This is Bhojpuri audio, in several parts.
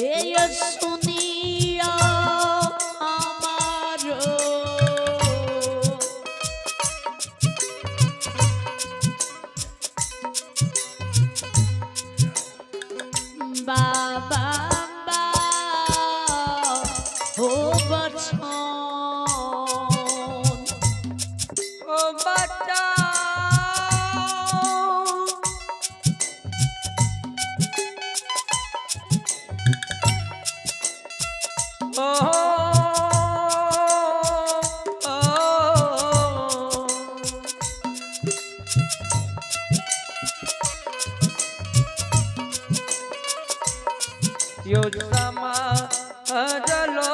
ये सुनिया हमारो बाबा हो बचन ओ बच्चा यो समझलो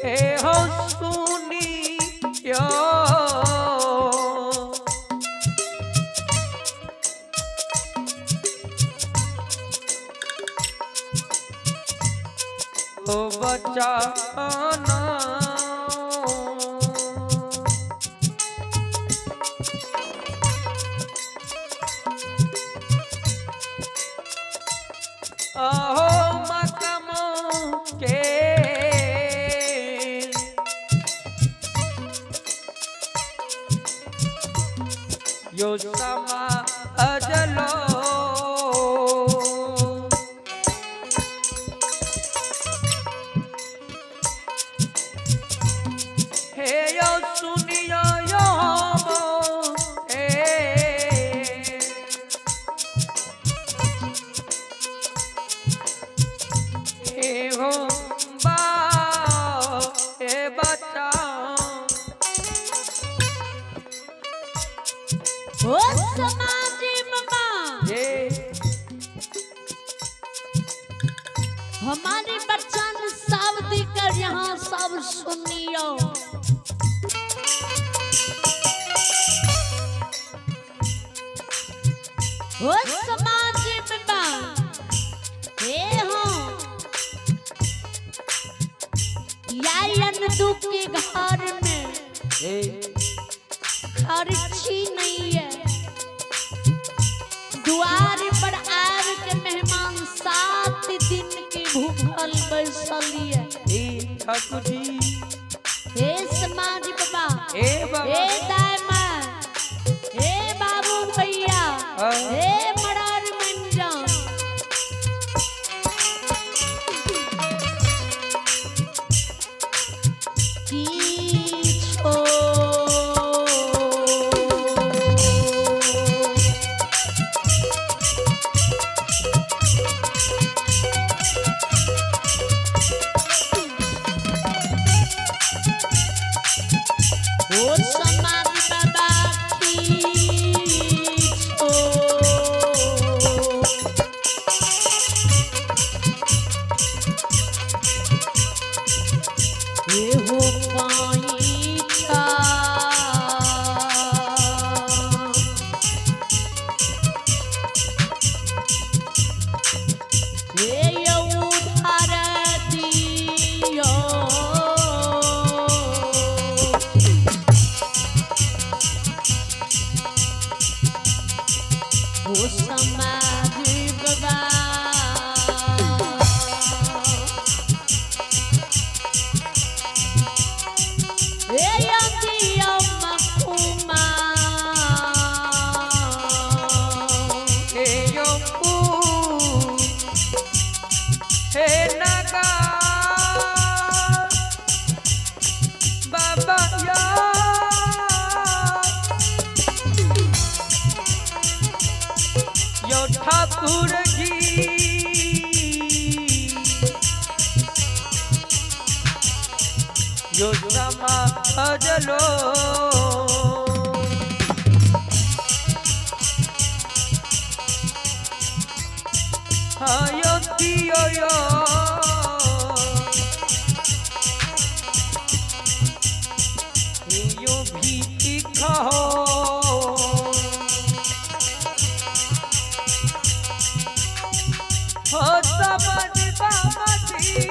हे हो सुनियो ओ बच्चा ना अहो मकमो के यो समझलो हे यो सुनियो यो हो बा ए बच्चा हो समाजी बाबा हमारे बच्चन सब दिकर यहाँ सब सुनियो हो समाजी बाबा हे हो यायन दुख के घर में खर्ची नहीं है द्वार पर आर के मेहमान 7 दिन के भूखल बैसलिए हे समाजी बाबा हे दामा हे बाबू भैया हे मरार मंजा ठाकुर जी यो समझलो हाँ यो दियो यो भी कहो हो समझ बाबा जी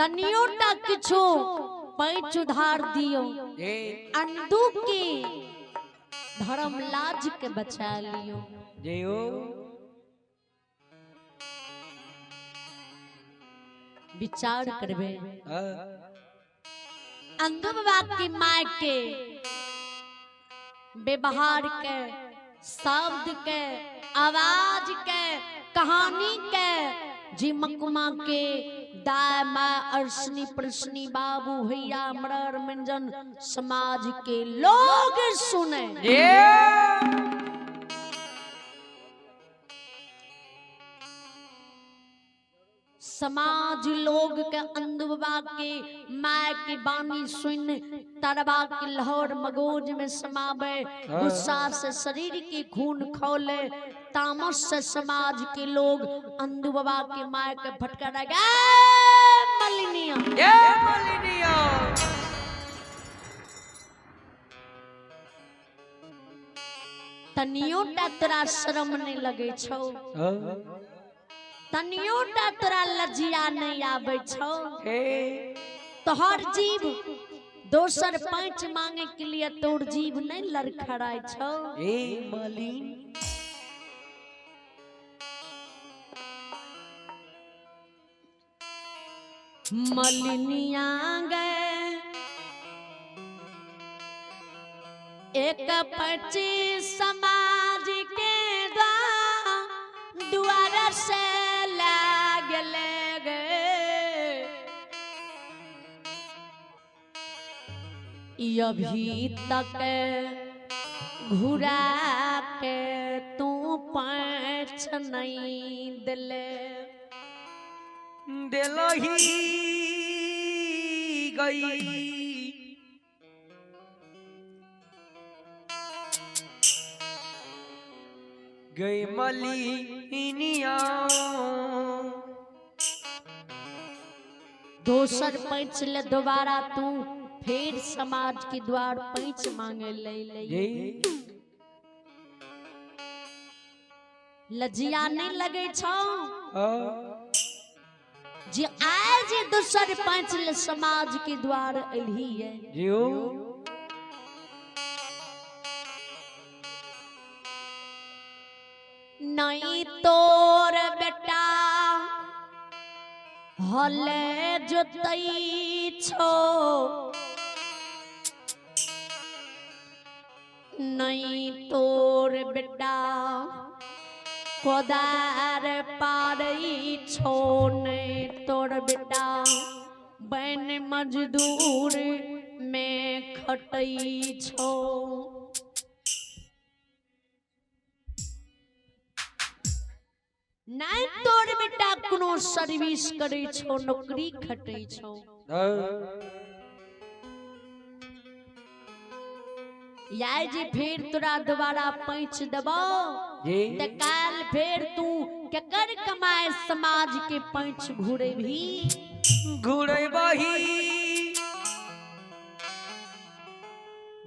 तनियो टा किछो पैच उधार दियो जे अंधु के धर्म लाज के बचा लियो। जे हो विचार करबे हाँ अंधु बाबा की माय के व्यवहार के शब्द के आवाज के कहानी के जी मकुमा के दाय माँ अर्शनी प्रश्नी बाबू भैया मरर मंजन समाज के लोग सुने। समाज लोग के अंधु बाबा के माय की बानी सुन तरबा की लहर मगोज में समावे, गुस्सा से शरीर की खून खौले, तामस से समाज के लोग अंधु बाबा के माय के फटका लगा मलिनिया तनियो टा तोरा शर्म नहीं लगे छौ, तनियो टा तोरा लजिया नहीं आवे छौ। तोहर जीव दोसर पैंच मांगे के लिए तोर जीव नहीं लड़खड़ाय छौ। मलिनिया गए एक पैंची समाज के द्वार से अभी तक घुरा के तू पैंच नहीं दिले दिलही गई गई मलिनिया दोसर पैंच ले दोबारा तू फिर समाज के द्वार पैंच मांगे ले लजिया नहीं लगे छौ जी आज दूसर पैंच ले समाज के द्वार अली है जियो नहीं तोर बेटा हले जोतई छो नहीं तोर बेटा कोदार पारई छो नहीं तोर बेटा बन मजदूर में खटई छो। नहीं तोर बेटा कोनो सर्विस करे छो नौकरी खटे छो याय जी फिर तोरा दोबारा पैंच देबो त काल फिर तू केकर कमाए समाज के पैंच घुरे भी घुरे बही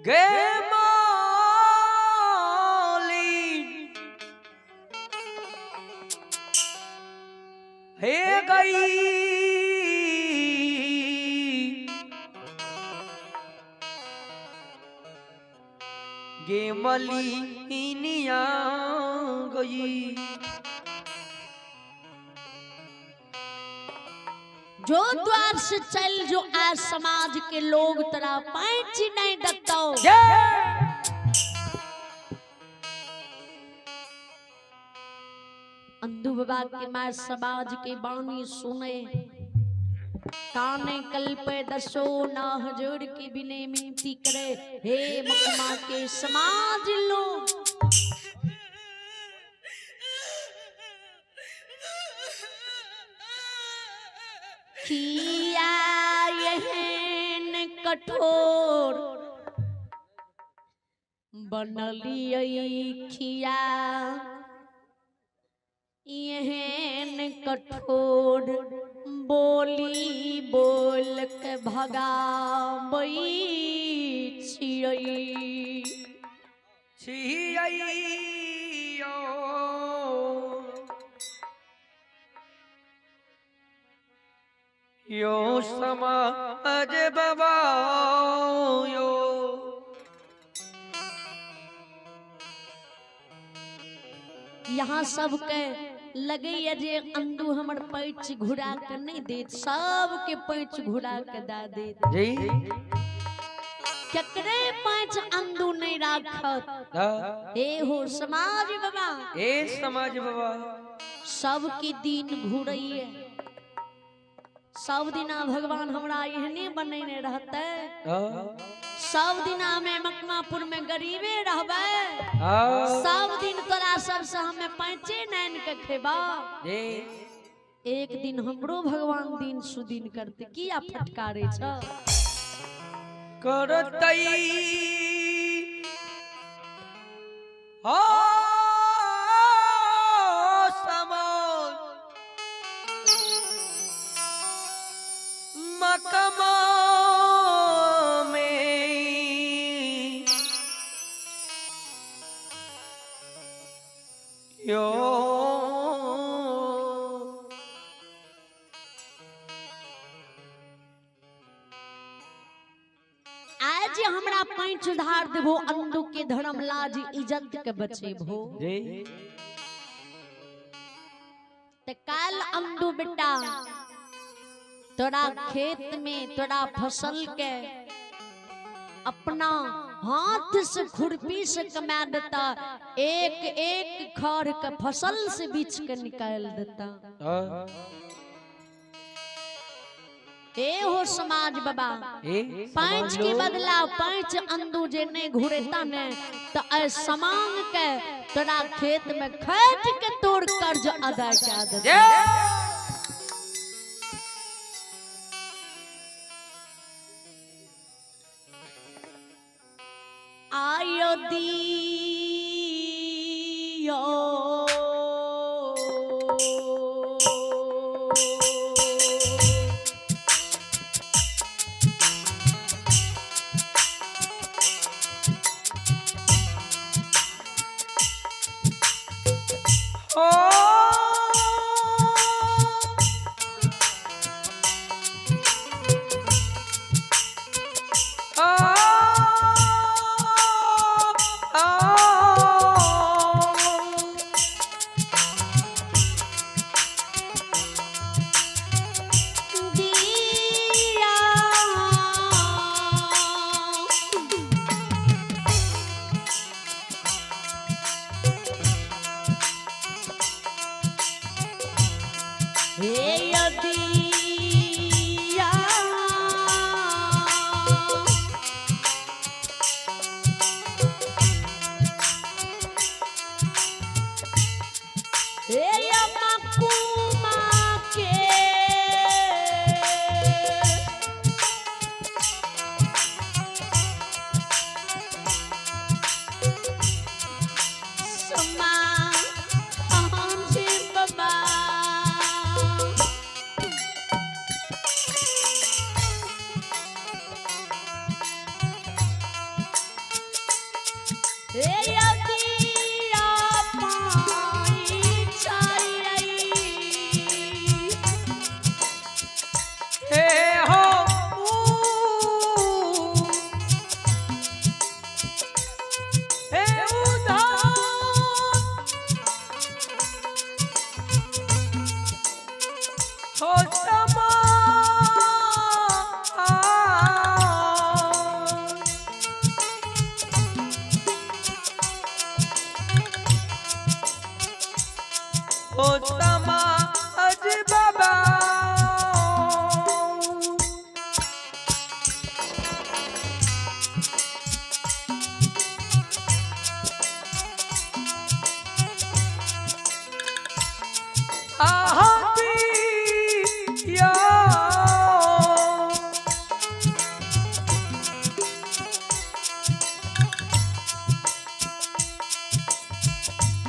गे हे गई गे मलिनिया गई जो द्वार से चल जो आज समाज के लोग तेरा पैंच नहीं देता अंधु बाबा के मार समाज के बानी सुने काने कल पे दसो ना हजूर की बिने मिनती करे हे मकमा के समाज लोग किया यहन कठोर बनलिए खिया यहन कठोर बोली बोल के भगाबई छियै यो समाज बाबा यो यहाँ सबके लगे ये जे अंदू हमर पैच घुरा के नहीं देत, सबके पैच घुरा के दा देत। जी केकरे पैच अंदू नहीं राखत। ए हो समाज बाबा, ए समाज बाबा सबके दिन घुरइए, सब दिना भगवान हमरा एहने बनैने रहते, सब दिना में मकमापुर में गरीबे रहबे, सब दिन तोरा सबसे हमें पैंचे नैन के खेबा। एक दिन हमरो भगवान दिन सुदिन करते, किया फटकारे छ करतई हो समाज मकमा यो आज हमरा पैंच उधार देबो, अंदू के धर्म लाज इज्जत के बचेबो। ते काल अंदू बेटा तोरा खेत में तोरा फसल के अपना हाथ से खुरपी से कमा देता, एक एक खड़ के फसल से बीच के निकाल देता। ए हो समाज बाबा, पैंच के बदला पैंच अंदू जे नहीं घुरेता ने तो समांग के तोरा खेत में खट के तोड़ कर्ज अदा कर देता। आयो दियो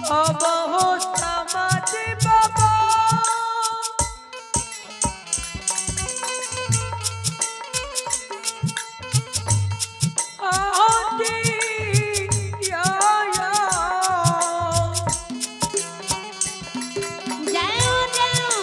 अब हो समाज बाबा जाओ जाओ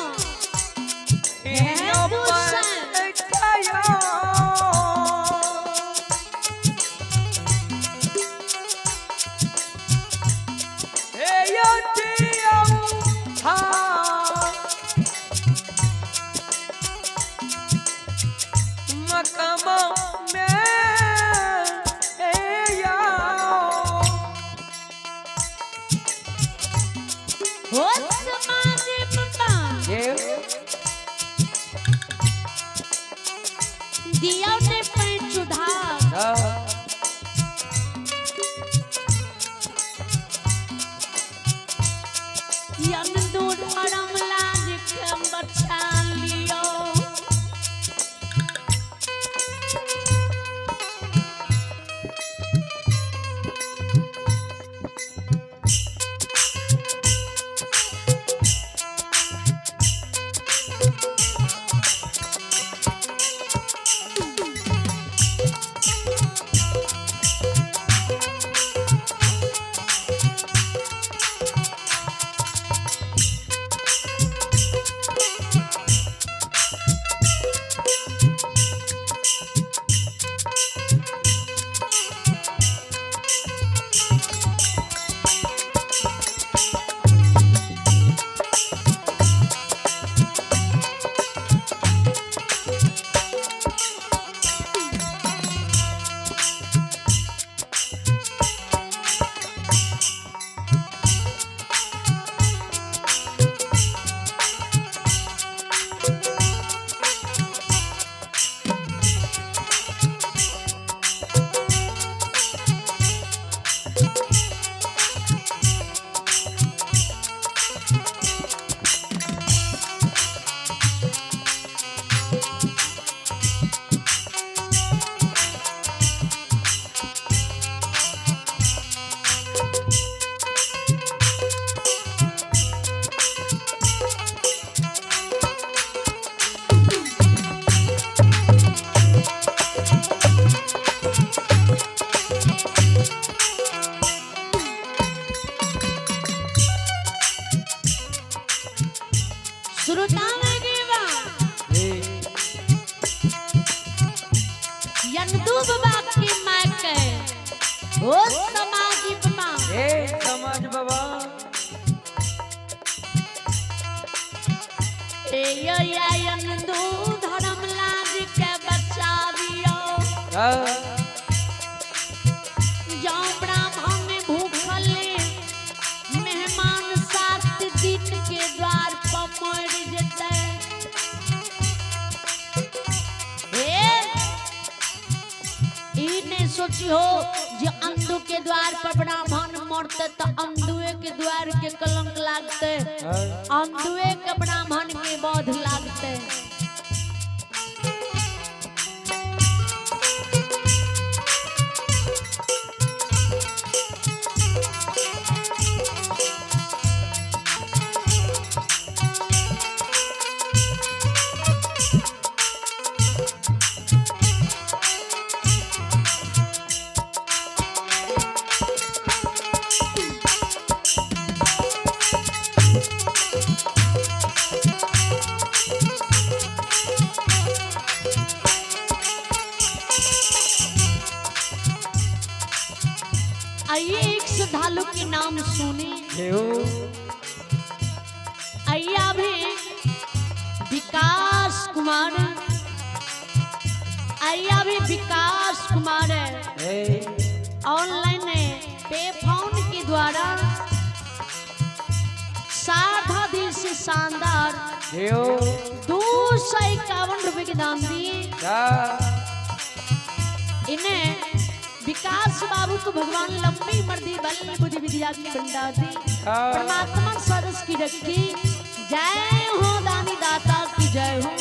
हो समाज बाबा जय दिया ने पैंच उधार हाँ यन दूध हरम लाज के बचा लियो श्रोता में गेवा यंदू बाबा की मां के हो समाज बाबा समाज बाबा ए यो या यंदू धर्म लाज के बचा दियो जो ब्राह्मण में भूखले मेहमान 7 दिन के द्वार पर मर जते इने सोची हो जे अंधु के द्वार पर ब्राह्मण मरते तो अंधुए के द्वार के कलंक लागते अंधुए के ब्राह्मण के बोध लागते आइए एक श्रद्धालु के नाम सुने आइए अभी विकास कुमार आइए अभी विकास कुमार ऑनलाइन पे फोन के द्वारा साधा दिल से शानदार 251 रुपए के दाम दिए इन्हें विकास बाबू को भगवान लंबी मर्दी बल बुद्धि विद्या की बंदा दी परमात्मा सदस्य की रखी जय हो दानी दाता की जय हो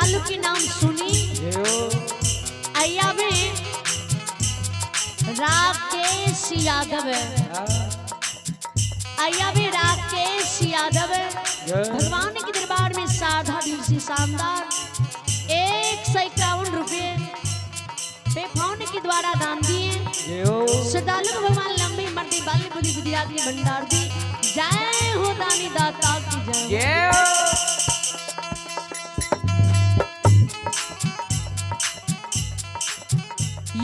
श्रद्धालु के नाम सुनी जय हो अय्या में राकेश यादव अय्या में राकेश यादव भगवान के दरबार में साधा दिल से शानदार 151 रुपये पे-फोन के द्वारा दान दिए। श्रद्धालु को भगवान लंबी मर्दी बाली बुद्धि बुद्धियात के भंडार दी। जय हो दानी दाता की जय।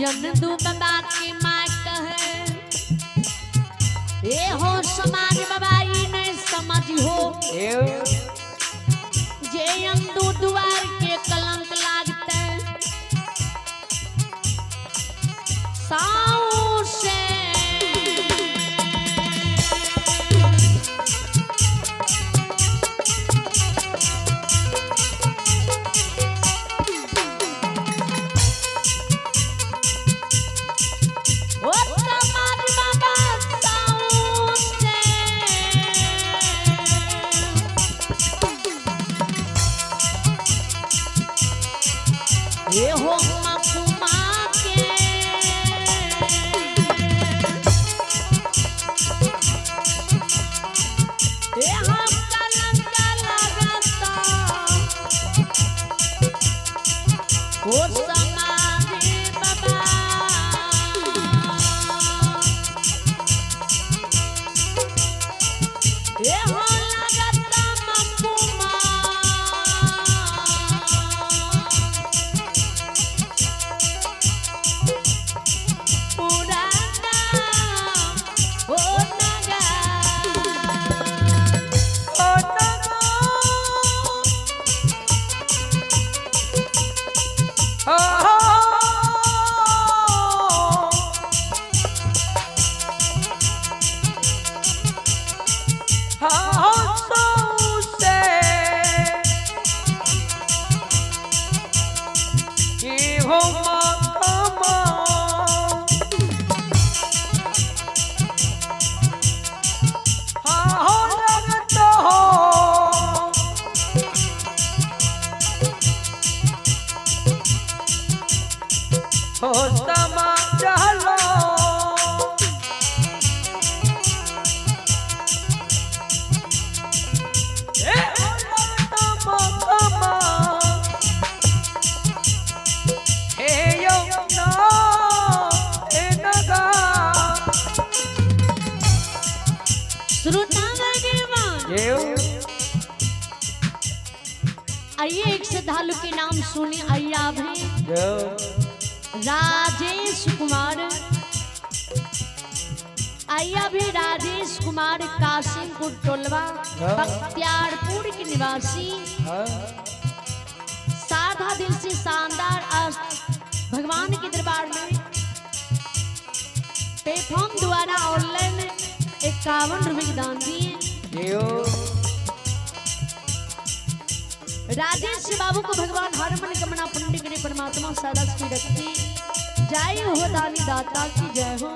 यंदू बाबा की माँ कहे ए हो समाज बाबा ने समझ हो जे यंदू द्वार के कलंक लागते साऊ से ये हो मकुमा के ये हम कलंक लगाता वो समाधि बाबा ये हो लगाता मकुमा आइए एक श्रद्धालु के नाम सुने अय्या भी राजेश कुमार अय्या भी राजेश कुमार कासिमपुर टोलवा बख्तियारपुर के निवासी साधा दिल से शानदार आज भगवान के दरबार में पे-फोन द्वारा ऑनलाइन 51 रुपये की दान दिए। राजेश बाबू को भगवान हर मन कमना पूर्ण करे परमात्मा सदा की रखती। जय हो दानी दाता की जय हो।